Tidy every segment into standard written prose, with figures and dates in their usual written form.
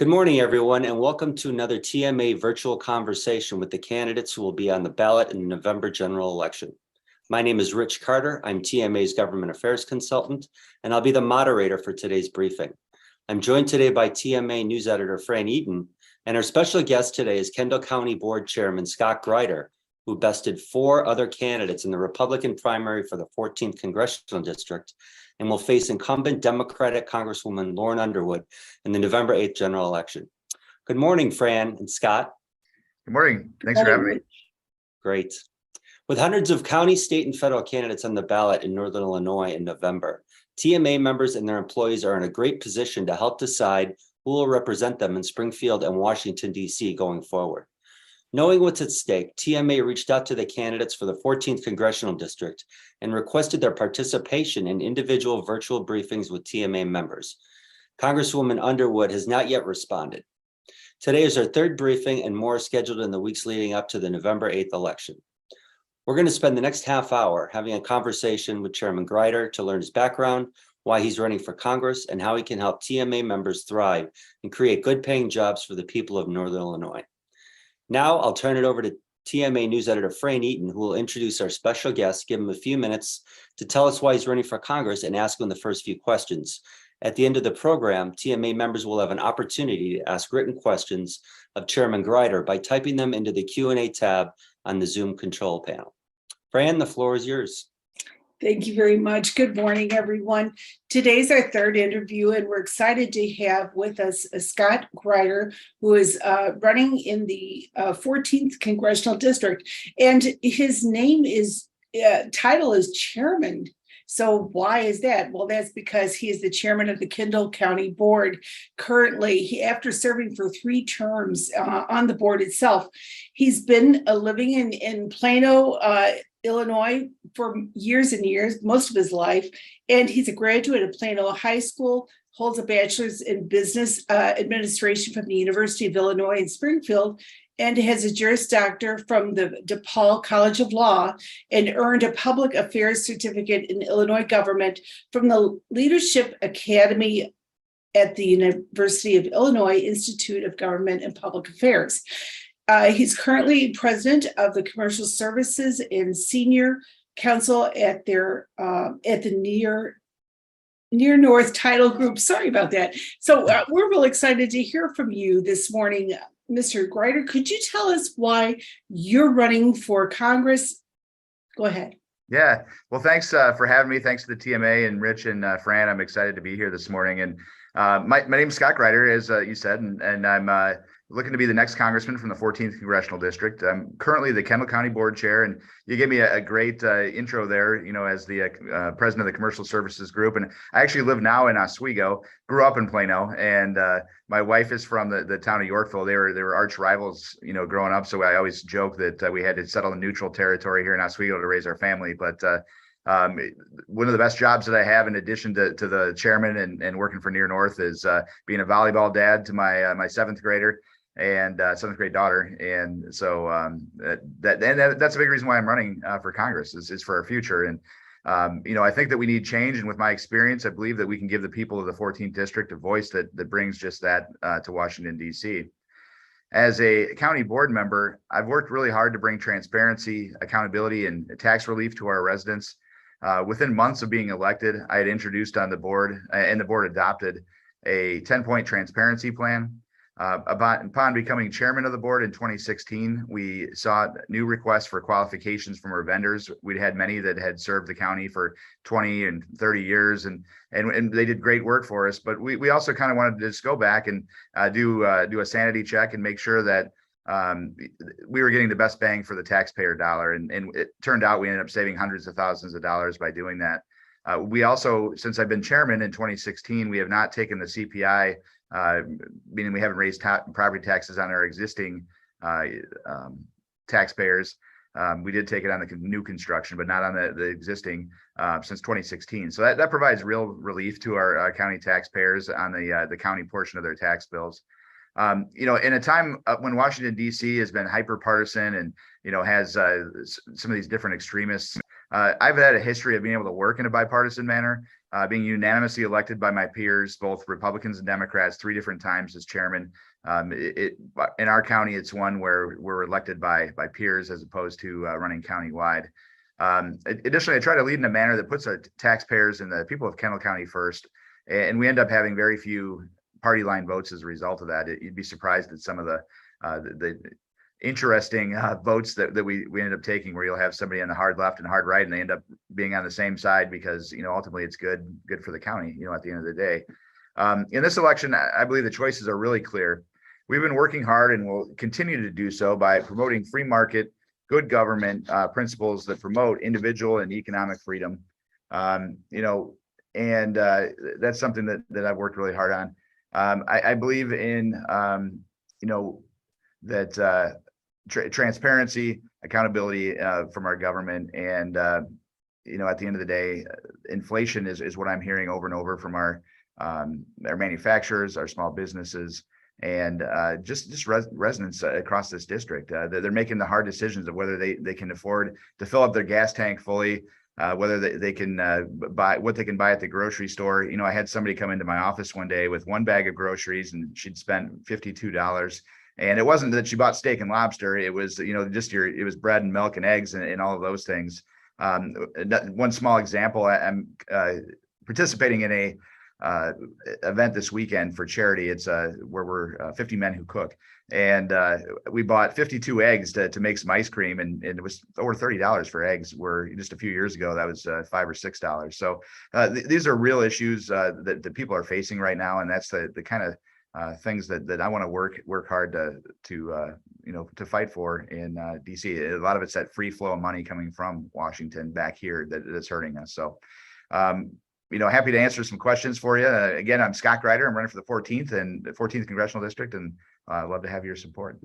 Good morning, everyone, and welcome to another TMA virtual conversation with the candidates who will be on the ballot in the November general election. My name is Rich Carter. I'm TMA's government affairs consultant, and I'll be the moderator for today's briefing. I'm joined today by TMA news editor Fran Eaton, and our special guest today is Kendall County Board Chairman Scott Gryder, who bested 4 other candidates in the Republican primary for the 14th Congressional District and will face incumbent Democratic Congresswoman Lauren Underwood in the November 8th general election. Good morning, Fran and Scott. Good morning. Thanks for having me. Great. With hundreds of county, state, and federal candidates on the ballot in Northern Illinois in November, TMA members and their employees are in a great position to help decide who will represent them in Springfield and Washington, D.C. going forward. Knowing what's at stake, TMA reached out to the candidates for the 14th Congressional District and requested their participation in individual virtual briefings with TMA members. Congresswoman Underwood has not yet responded. Today is our 3rd briefing, and more are scheduled in the weeks leading up to the November 8th election. We're going to spend the next half hour having a conversation with Chairman Gryder to learn his background, why he's running for Congress, and how he can help TMA members thrive and create good-paying jobs for the people of Northern Illinois. Now I'll turn it over to TMA news editor Fran Eaton, who will introduce our special guest, give him a few minutes to tell us why he's running for Congress, and ask him the first few questions. At the end of the program, TMA members will have an opportunity to ask written questions of Chairman Gryder by typing them into the Q&A tab on the Zoom control panel. Fran, the floor is yours. Thank you very much. Good morning, everyone. Today's our 3rd interview, and we're excited to have with us Scott Gryder, who is running in the 14th Congressional District, and his title is Chairman. So why is that? Well, that's because he is the chairman of the Kendall County Board. Currently, after serving for 3 terms on the board itself, he's been living in Plano, Illinois for years and years, most of his life, and he's a graduate of Plano High School, holds a bachelor's in business administration from the University of Illinois in Springfield, and has a Juris Doctor from the DePaul College of Law, and earned a public affairs certificate in Illinois government from the Leadership Academy at the University of Illinois Institute of Government and Public Affairs. He's currently president of the Commercial Services and Senior Council at the Near North Title Group. Sorry about that. So we're real excited to hear from you this morning, Mr. Gryder. Could you tell us why you're running for Congress? Go ahead. Yeah. Well, thanks for having me. Thanks to the TMA and Rich and Fran. I'm excited to be here this morning. And my name is Scott Gryder, as you said, and I'm looking to be the next congressman from the 14th Congressional District. I'm currently the Kendall County Board Chair, and you gave me a great intro there, as the president of the Commercial Services Group. And I actually live now in Oswego, grew up in Plano, and my wife is from the town of Yorkville. They were arch rivals, growing up. So I always joke that we had to settle in neutral territory here in Oswego to raise our family. But one of the best jobs that I have, in addition to the chairman and working for Near North, is being a volleyball dad to my 7th grader and 7th grade daughter. And so that's a big reason why I'm running for Congress is for our future. And I think that we need change. And with my experience, I believe that we can give the people of the 14th district a voice that brings just that to Washington, D.C. As a county board member, I've worked really hard to bring transparency, accountability, and tax relief to our residents. Within months of being elected, I had introduced on the board, and the board adopted, a 10-point transparency plan. Upon becoming chairman of the board in 2016, we saw new requests for qualifications from our vendors. We'd had many that had served the county for 20 and 30 years, and they did great work for us. But we also kind of wanted to just go back and do a sanity check and make sure that we were getting the best bang for the taxpayer dollar. And it turned out we ended up saving hundreds of thousands of dollars by doing that. We also, since I've been chairman in 2016, we have not taken the CPI, meaning we haven't raised property taxes on our existing taxpayers. We did take it on the new construction, but not on the existing since 2016. So that provides real relief to our county taxpayers on the county portion of their tax bills. In a time when Washington, D.C. has been hyper partisan and, has some of these different extremists I've had a history of being able to work in a bipartisan manner, being unanimously elected by my peers, both Republicans and Democrats, 3 different times as chairman. In our county, it's one where we're elected by peers as opposed to running countywide. Additionally, I try to lead in a manner that puts our taxpayers and the people of Kendall County first, and we end up having very few party line votes as a result of that. You'd be surprised at some of the interesting votes that we ended up taking, where you'll have somebody on the hard left and hard right, and they end up being on the same side because ultimately it's good for the county. At the end of the day, in this election, I believe the choices are really clear. We've been working hard and will continue to do so by promoting free market, good government principles that promote individual and economic freedom. And that's something that I've worked really hard on. I believe in that transparency, accountability from our government, and at the end of the day, inflation is what I'm hearing over and over from our manufacturers, our small businesses, and just residents across this district. They're making the hard decisions of whether they can afford to fill up their gas tank fully, whether they can buy what they can buy at the grocery store. I had somebody come into my office one day with 1 bag of groceries, and she'd spent $52. And it wasn't that she bought steak and lobster. It was, it was bread and milk and eggs and all of those things. One small example, I'm participating in a event this weekend for charity. It's where we're 50 men who cook, and we bought 52 eggs to make some ice cream, and it was over $30 for eggs, where just a few years ago that was $5 or $6. So these are real issues that people are facing right now, and that's the kind of things that I want to work hard to fight for in DC. A lot of it's that free flow of money coming from Washington back here that's hurting us. So happy to answer some questions for you. Again, I'm Scott Gryder. I'm running for the 14th Congressional District, and I'd love to have your support.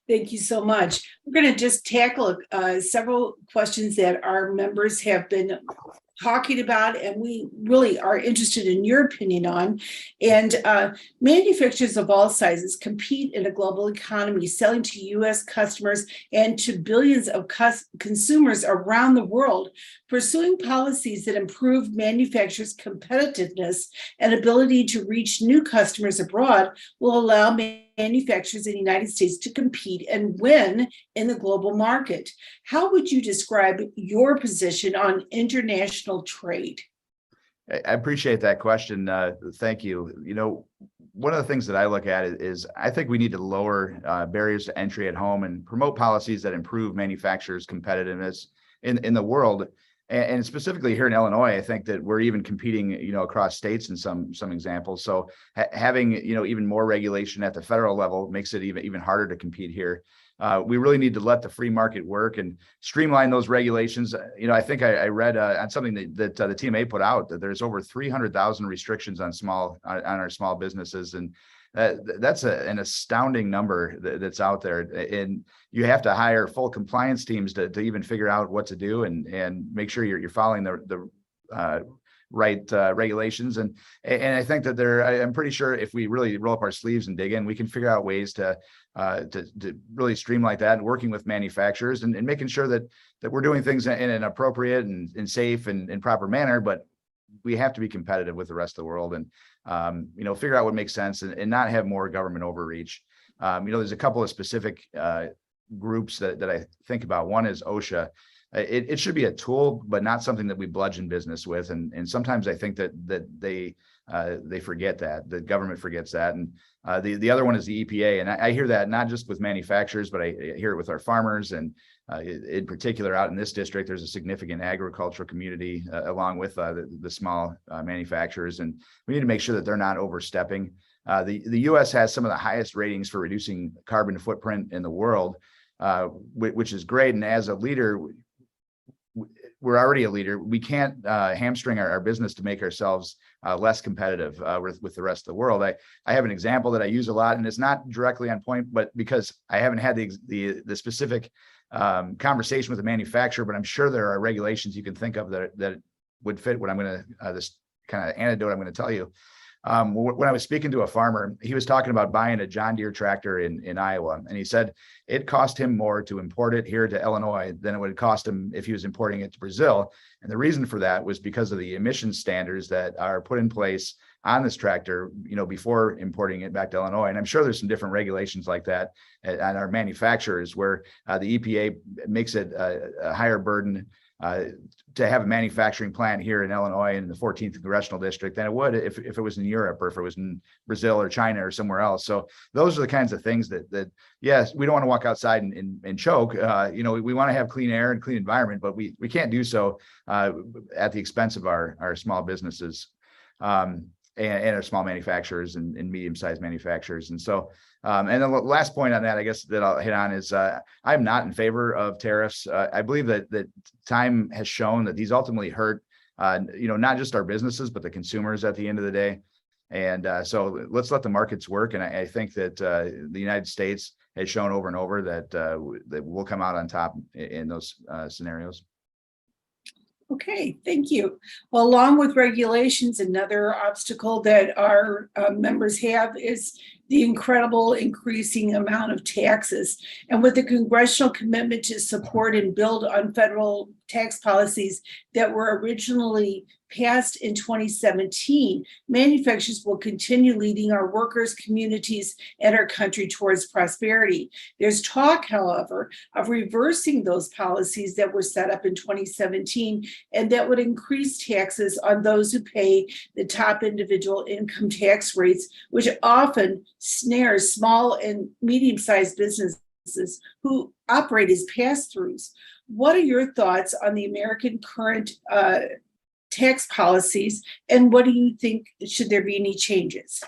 Thank you so much. We're going to just tackle several questions that our members have been talking about, and we really are interested in your opinion on. And manufacturers of all sizes compete in a global economy, selling to U.S. customers and to billions of consumers around the world. Pursuing policies that improve manufacturers' competitiveness and ability to reach new customers abroad will allow manufacturers in the United States to compete and win in the global market. How would you describe your position on international trade? I appreciate that question. Thank you. One of the things that I look at is I think we need to lower barriers to entry at home and promote policies that improve manufacturers' competitiveness in the world. And specifically here in Illinois, I think that we're even competing, across states in some examples. So having, even more regulation at the federal level makes it even harder to compete here. We really need to let the free market work and streamline those regulations. I think I read on something that the TMA put out that there's over 300,000 restrictions on our small businesses, and that's an astounding number that's out there. And you have to hire full compliance teams to even figure out what to do and make sure you're following the right regulations. And I think that I'm pretty sure if we really roll up our sleeves and dig in, we can figure out ways to really streamline that, and working with manufacturers and making sure that we're doing things in an appropriate and safe and proper manner. But we have to be competitive with the rest of the world, and figure out what makes sense and not have more government overreach. There's a couple of specific groups that I think about. One is OSHA. It should be a tool, but not something that we bludgeon business with. And sometimes I think that they forget that the government forgets that. And the other one is the EPA. And I hear that not just with manufacturers, but I hear it with our farmers. And in particular, out in this district, there's a significant agricultural community along with the small manufacturers. And we need to make sure that they're not overstepping. The U.S. has some of the highest ratings for reducing carbon footprint in the world, which is great. And as a leader, we're already a leader. We can't hamstring our business to make ourselves less competitive with the rest of the world. I have an example that I use a lot, and it's not directly on point, but because I haven't had the specific conversation with the manufacturer, but I'm sure there are regulations you can think of that would fit what I'm going to this kind of anecdote I'm going to tell you. When I was speaking to a farmer, he was talking about buying a John Deere tractor in Iowa. And he said it cost him more to import it here to Illinois than it would cost him if he was importing it to Brazil. And the reason for that was because of the emission standards that are put in place on this tractor, before importing it back to Illinois. And I'm sure there's some different regulations like that on our manufacturers where the EPA makes it a higher burden to have a manufacturing plant here in Illinois in the 14th congressional district than it would if it was in Europe or if it was in Brazil or China or somewhere else. So those are the kinds of things that yes, we don't want to walk outside and choke. We want to have clean air and clean environment, but we can't do so at the expense of our small businesses. And our small manufacturers and medium-sized manufacturers. And so, and the last point on that, I guess, that I'll hit on is I'm not in favor of tariffs. I believe that time has shown that these ultimately hurt, not just our businesses, but the consumers at the end of the day. And so let's let the markets work. And I think that the United States has shown over and over that we'll come out on top in those scenarios. Okay, thank you. Well, along with regulations, another obstacle that our members have is the incredible increasing amount of taxes. And with the congressional commitment to support and build on federal tax policies that were originally passed in 2017, manufacturers will continue leading our workers, communities, and our country towards prosperity. There's talk, however, of reversing those policies that were set up in 2017, and that would increase taxes on those who pay the top individual income tax rates, which often snares small and medium-sized businesses who operate as pass-throughs. What are your thoughts on the American current tax policies, and what do you think, should there be any changes?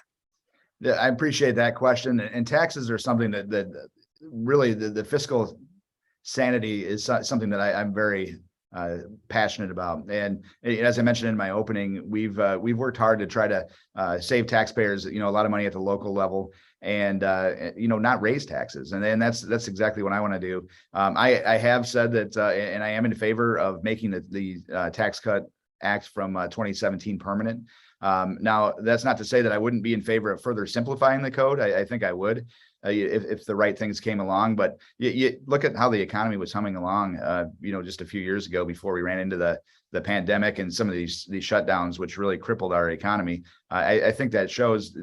Yeah, I appreciate that question. And taxes are something that really the fiscal sanity is something that I'm very passionate about. And as I mentioned in my opening, we've worked hard to try to save taxpayers, a lot of money at the local level, and not raise taxes. And that's exactly what I want to do. I have said that, and I am in favor of making the Tax Cut Act from 2017 permanent. Now, that's not to say that I wouldn't be in favor of further simplifying the code. I think I would, if the right things came along. But you look at how the economy was humming along, just a few years ago before we ran into the pandemic and some of these shutdowns, which really crippled our economy. I think that shows,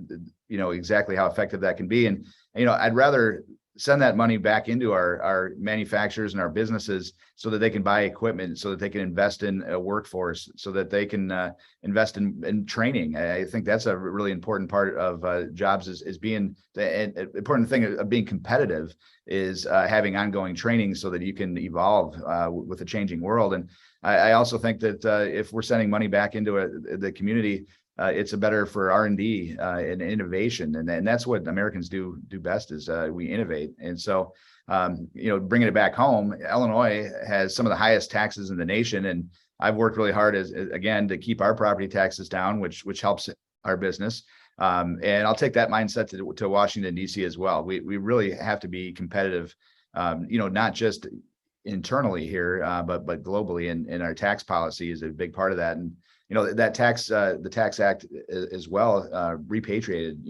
exactly how effective that can be. And, I'd rather send that money back into our manufacturers and our businesses so that they can buy equipment, so that they can invest in a workforce, so that they can invest in training. I think that's a really important part of jobs is being the important thing of being competitive is having ongoing training so that you can evolve with a changing world. And I also think that if we're sending money back into the community, it's better for R&D and innovation, and that's what Americans do best is we innovate. And so, bringing it back home, Illinois has some of the highest taxes in the nation, and I've worked really hard again to keep our property taxes down, which helps our business. And I'll take that mindset to Washington D.C. as well. We really have to be competitive, not just internally here, but globally, and our tax policy is a big part of that. And that the Tax Act as well repatriated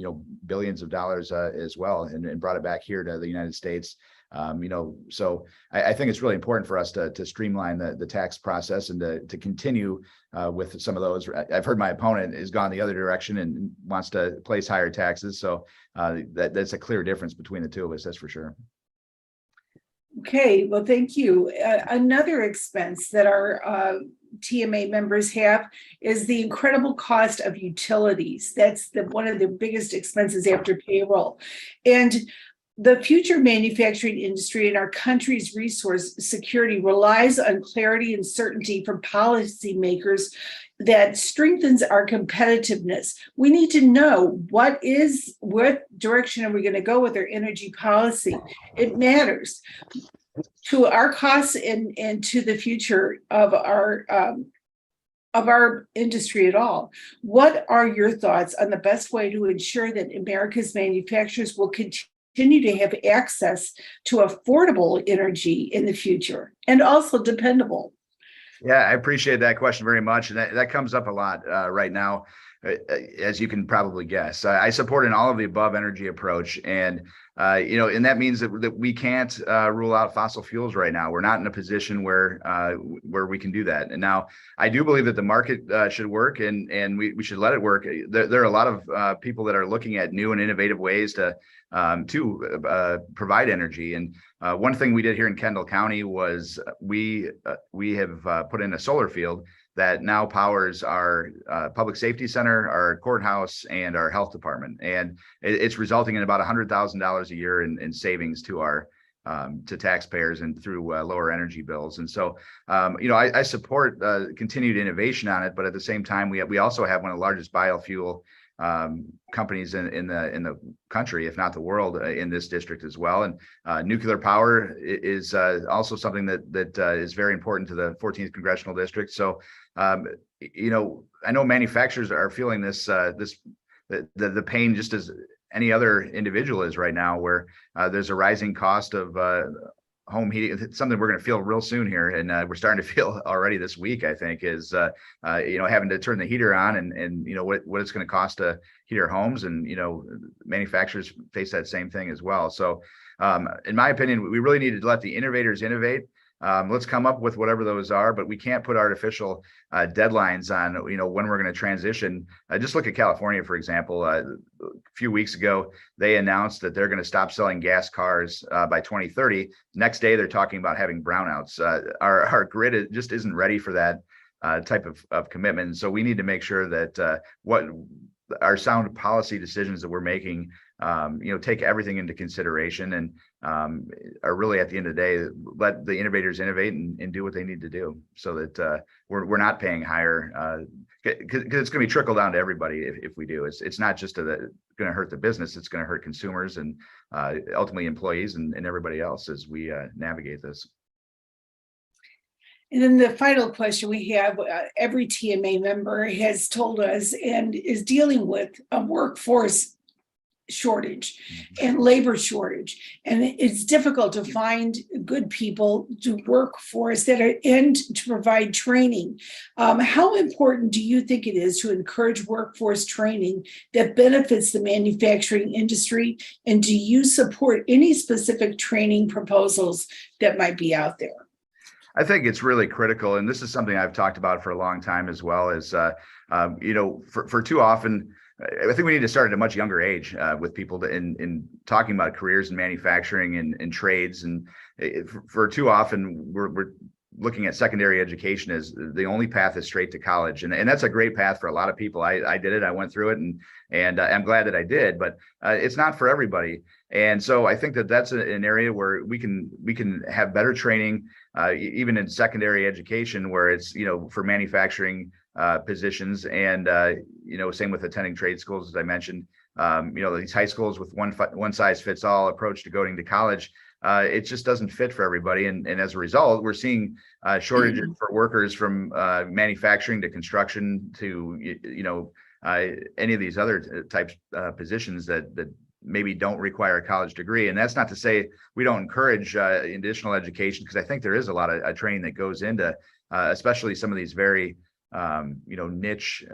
billions of dollars as well, and brought it back here to the United States. So I think it's really important for us to streamline the tax process and to continue with some of those. I've heard my opponent has gone the other direction and wants to place higher taxes. So that's a clear difference between the two of us, that's for sure. Okay, well, thank you. Another expense that our TMA members have is the incredible cost of utilities. That's one of the biggest expenses after payroll. And the future manufacturing industry and our country's resource security relies on clarity and certainty from policymakers that strengthens our competitiveness. We need to know what direction are we going to go with our energy policy. It matters to our costs and to the future of our industry at all. What are your thoughts on the best way to ensure that America's manufacturers will continue to have access to affordable energy in the future and also dependable? Yeah, I appreciate that question very much. And that comes up a lot right now. as you can probably guess. I support an all of the above energy approach, and and that means that we can't rule out fossil fuels right now. We're not in a position where we can do that. And now I do believe that the market should work, and we should let it work. There are a lot of people that are looking at new and innovative ways to provide energy. And one thing we did here in Kendall County was we have put in a solar field that now powers our public safety center, our courthouse, and our health department. And it's resulting in about $100,000 a year in savings to our to taxpayers and through lower energy bills. And so, I support continued innovation on it, but at the same time, we also have one of the largest biofuel companies in the country, if not the world, in this district as well. And nuclear power is also something that is very important to the 14th congressional district. So, I know manufacturers are feeling the pain just as any other individual is right now, where there's a rising cost of home heating. It's something we're going to feel real soon here, and we're starting to feel already this week. I think is having to turn the heater on, and what it's going to cost to heat our homes, and manufacturers face that same thing as well. So, in my opinion, we really need to let the innovators innovate. Let's come up with whatever those are, but we can't put artificial deadlines on when we're going to transition. Just look at California, for example. A few weeks ago, they announced that they're going to stop selling gas cars by 2030. Next day, they're talking about having brownouts. Our grid just isn't ready for that type of commitment. So we need to make sure that what our sound policy decisions that we're making take everything into consideration, and are really, at the end of the day, let the innovators innovate and do what they need to do, so that we're not paying higher, because it's going to be trickle down to everybody if we do. It's not just going to hurt the business; it's going to hurt consumers and ultimately employees and everybody else as we navigate this. And then the final question we have, every TMA member has told us and is dealing with a workforce shortage and labor shortage. And it's difficult to find good people to work for us and to provide training. How important do you think it is to encourage workforce training that benefits the manufacturing industry? And do you support any specific training proposals that might be out there? I think it's really critical, and this is something I've talked about for a long time as well. Is for too often, I think we need to start at a much younger age with people in talking about careers in manufacturing and trades. And for too often, we're looking at secondary education as the only path is straight to college, and that's a great path for a lot of people. I did it, I went through it, and I'm glad that I did, but it's not for everybody. And so I think that's an area where we can have better training, even in secondary education, where it's for manufacturing positions, and same with attending trade schools, as I mentioned. These high schools with one size fits all approach to going to college, it just doesn't fit for everybody, and as a result, we're seeing shortages for workers from manufacturing to construction to any of these other types positions that maybe don't require a college degree. And that's not to say we don't encourage additional education, because I think there is a lot of training that goes into especially some of these very niche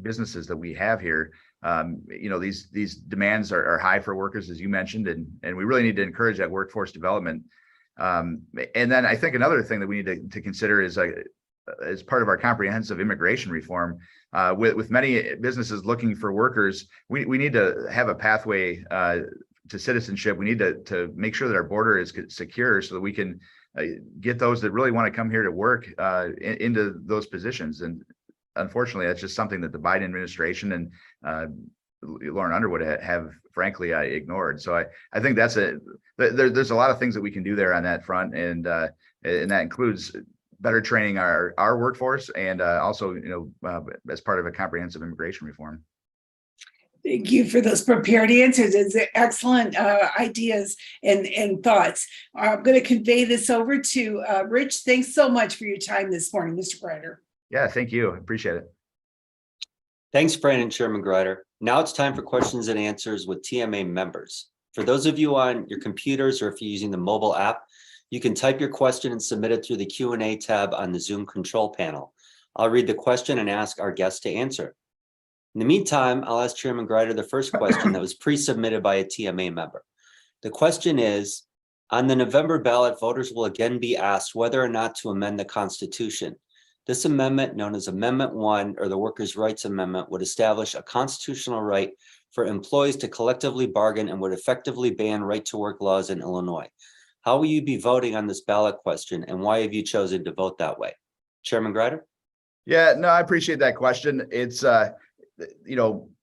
businesses that we have here. These demands are high for workers, as you mentioned, and we really need to encourage that workforce development. And then I think another thing that we need to consider is as part of our comprehensive immigration reform, with many businesses looking for workers, we need to have a pathway to citizenship. We need to make sure that our border is secure, so that we can get those that really want to come here to work into those positions. And unfortunately, that's just something that the Biden administration and Lauren Underwood have frankly ignored. So I think there's a lot of things that we can do there on that front, and that includes better training our workforce, and also as part of a comprehensive immigration reform. Thank you for those prepared answers. It's excellent ideas and thoughts. I'm going to convey this over to Rich. Thanks so much for your time this morning, Mr. Gryder. Yeah, thank you. Appreciate it. Thanks, Fran and Chairman Gryder. Now it's time for questions and answers with TMA members. For those of you on your computers, or if you're using the mobile app, you can type your question and submit it through the Q&A tab on the Zoom control panel. I'll read the question and ask our guest to answer. In the meantime, I'll ask Chairman Gryder the first question that was pre-submitted by a TMA member. The question is, on the November ballot, voters will again be asked whether or not to amend the Constitution. This amendment, known as Amendment 1 or the Workers' Rights Amendment, would establish a constitutional right for employees to collectively bargain and would effectively ban right-to-work laws in Illinois. How will you be voting on this ballot question, and why have you chosen to vote that way? Chairman Gryder? Yeah, no, I appreciate that question. It's,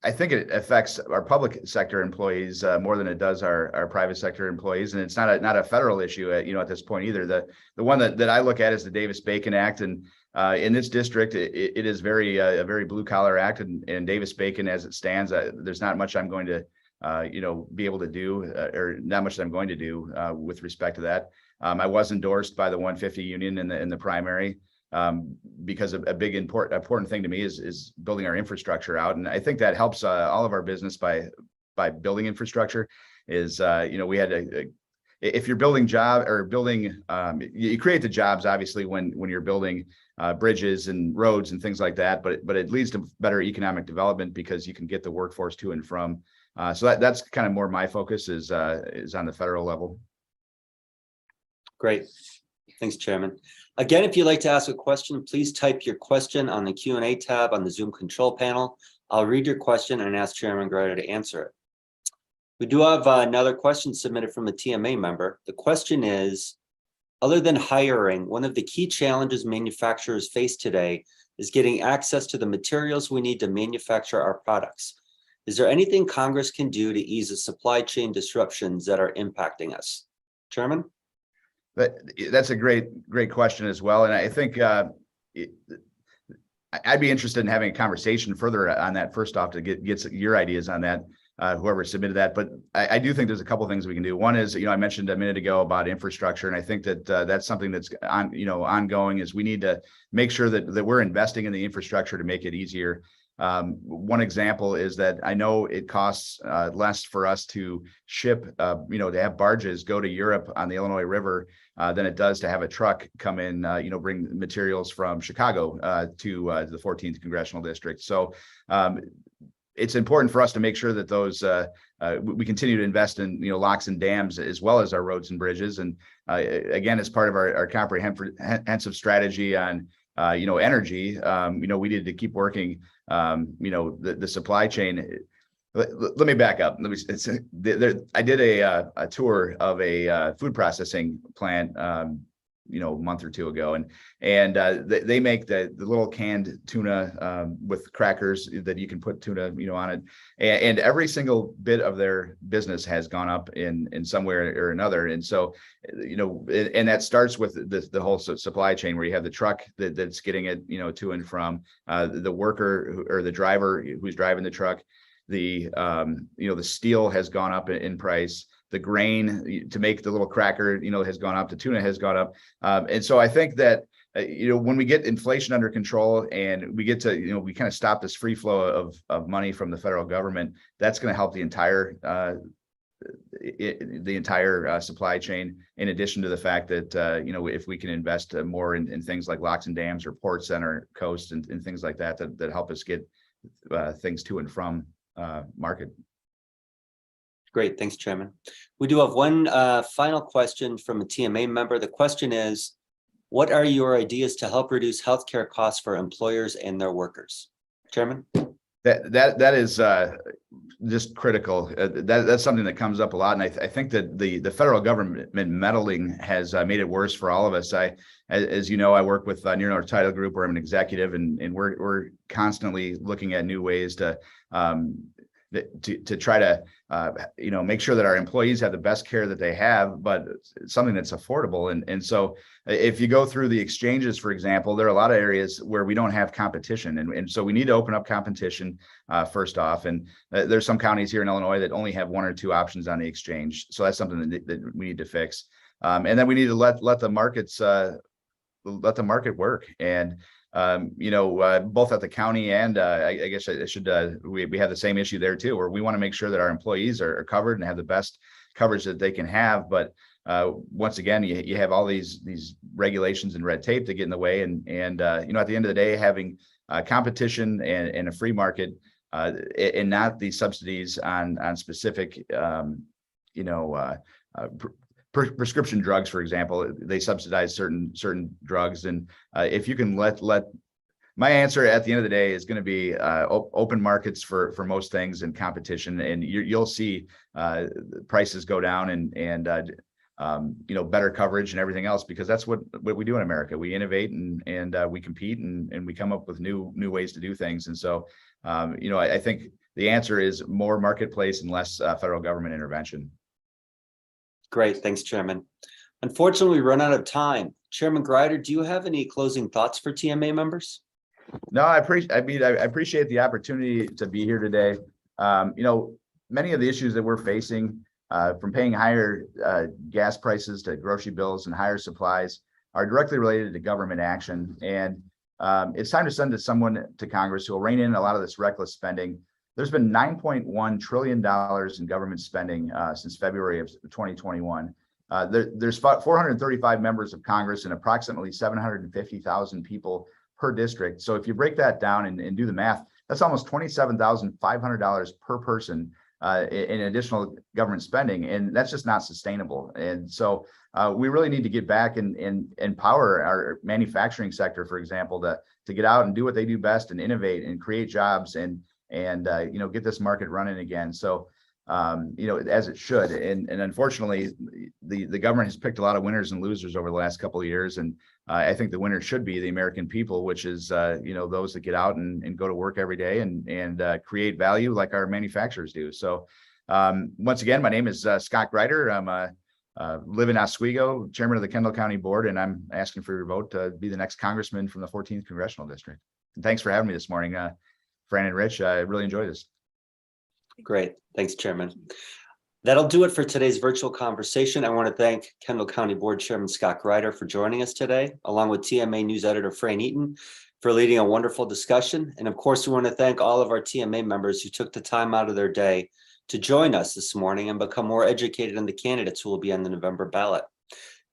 I think it affects our public sector employees more than it does our private sector employees, and it's not a federal issue at this point either. The one that I look at is the Davis-Bacon Act, and in this district, it is a very blue collar act, and Davis-Bacon as it stands, there's not much I'm going to be able to do, or not much that I'm going to do with respect to that. I was endorsed by the 150 union in the primary. Because a big important thing to me is building our infrastructure out, and I think that helps all of our business by building infrastructure. Is we had if you're building you create the jobs obviously when you're building bridges and roads and things like that, but it leads to better economic development because you can get the workforce to and from. So that's kind of more my focus is on the federal level. Great. Thanks, Chairman. Again, if you'd like to ask a question, please type your question on the Q&A tab on the Zoom control panel. I'll read your question and ask Chairman Gryder to answer it. We do have another question submitted from a TMA member. The question is, other than hiring, one of the key challenges manufacturers face today is getting access to the materials we need to manufacture our products. Is there anything Congress can do to ease the supply chain disruptions that are impacting us? Chairman? That's a great question as well, and I think I'd be interested in having a conversation further on that. First off, to get your ideas on that, whoever submitted that. But I do think there's a couple of things we can do. One is, I mentioned a minute ago about infrastructure, and I think that that's something that's ongoing. Is we need to make sure that we're investing in the infrastructure to make it easier. One example is that I know it costs less for us to ship, to have barges go to Europe on the Illinois River than it does to have a truck come in, bring materials from Chicago to the 14th Congressional District. So it's important for us to make sure that those we continue to invest in locks and dams as well as our roads and bridges. And again, as part of our comprehensive strategy on energy, we needed to keep working, the supply chain. Let me back up. I did a tour of a food processing plant, a month or two ago, and they make the little canned tuna with crackers that you can put tuna, on it, and every single bit of their business has gone up in some way or another. And so, and that starts with the whole supply chain, where you have the truck that's getting it, to and from, the worker or the driver who's driving the truck. The steel has gone up in price. The grain to make the little cracker, has gone up. The tuna has gone up. And so I think that, when we get inflation under control and we get to, we kind of stop this free flow of money from the federal government, that's going to help the entire supply chain, in addition to the fact that, if we can invest more in things like locks and dams or ports on our coast and things like that help us get things to and from market. Great, thanks, Chairman. We do have one final question from a TMA member. The question is, what are your ideas to help reduce healthcare costs for employers and their workers? Chairman? That is just critical. That's something that comes up a lot, and I think that the federal government meddling has made it worse for all of us. As you know, I work with Near North Title Group, where I'm an executive, and we're constantly looking at new ways to try to make sure that our employees have the best care that they have, but something that's affordable. And so if you go through the exchanges, for example, there are a lot of areas where we don't have competition. And so we need to open up competition first off. And there's some counties here in Illinois that only have one or two options on the exchange. So that's something that we need to fix. And then we need to let the markets, let the market work. And both at the county and I guess I should, we have the same issue there too, where we want to make sure that our employees are covered and have the best coverage that they can have. But once again, you have all these regulations and red tape that get in the way. And at the end of the day, having competition and a free market and not the subsidies on specific, prescription drugs, for example. They subsidize certain drugs, and if you can let my answer at the end of the day is going to be open markets for most things and competition, and you'll see prices go down and better coverage and everything else, because that's what we do in America. We innovate and we compete and we come up with new ways to do things. And so, I think the answer is more marketplace and less federal government intervention. Great. Thanks, Chairman. Unfortunately, we run out of time. Chairman Gryder, do you have any closing thoughts for TMA members? No, I appreciate the opportunity to be here today. Many of the issues that we're facing, from paying higher gas prices to grocery bills and higher supplies, are directly related to government action. And it's time to send someone to Congress who will rein in a lot of this reckless spending. There's been $9.1 trillion in government spending since February of 2021. There's 435 members of Congress and approximately 750,000 people per district. So if you break that down and do the math, that's almost $27,500 per person in additional government spending, and that's just not sustainable. And so we really need to get back and empower our manufacturing sector, for example, to get out and do what they do best and innovate and create jobs and get this market running again. So as it should. And unfortunately, the government has picked a lot of winners and losers over the last couple of years. And I think the winner should be the American people, which is, those that get out and go to work every day and create value like our manufacturers do. So once again, my name is Scott Gryder. I'm live in Oswego, chairman of the Kendall County Board, and I'm asking for your vote to be the next congressman from the 14th Congressional District. And thanks for having me this morning, Fran and Rich. I really enjoyed this. Great. Thanks, Chairman. That'll do it for today's virtual conversation. I want to thank Kendall County Board Chairman Scott Gryder for joining us today, along with TMA News Editor Fran Eaton for leading a wonderful discussion. And of course, we want to thank all of our TMA members who took the time out of their day to join us this morning and become more educated on the candidates who will be on the November ballot.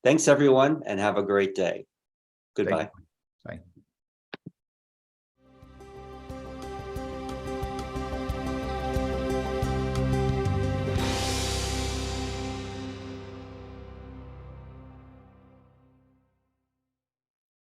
Thanks, everyone, and have a great day. Goodbye.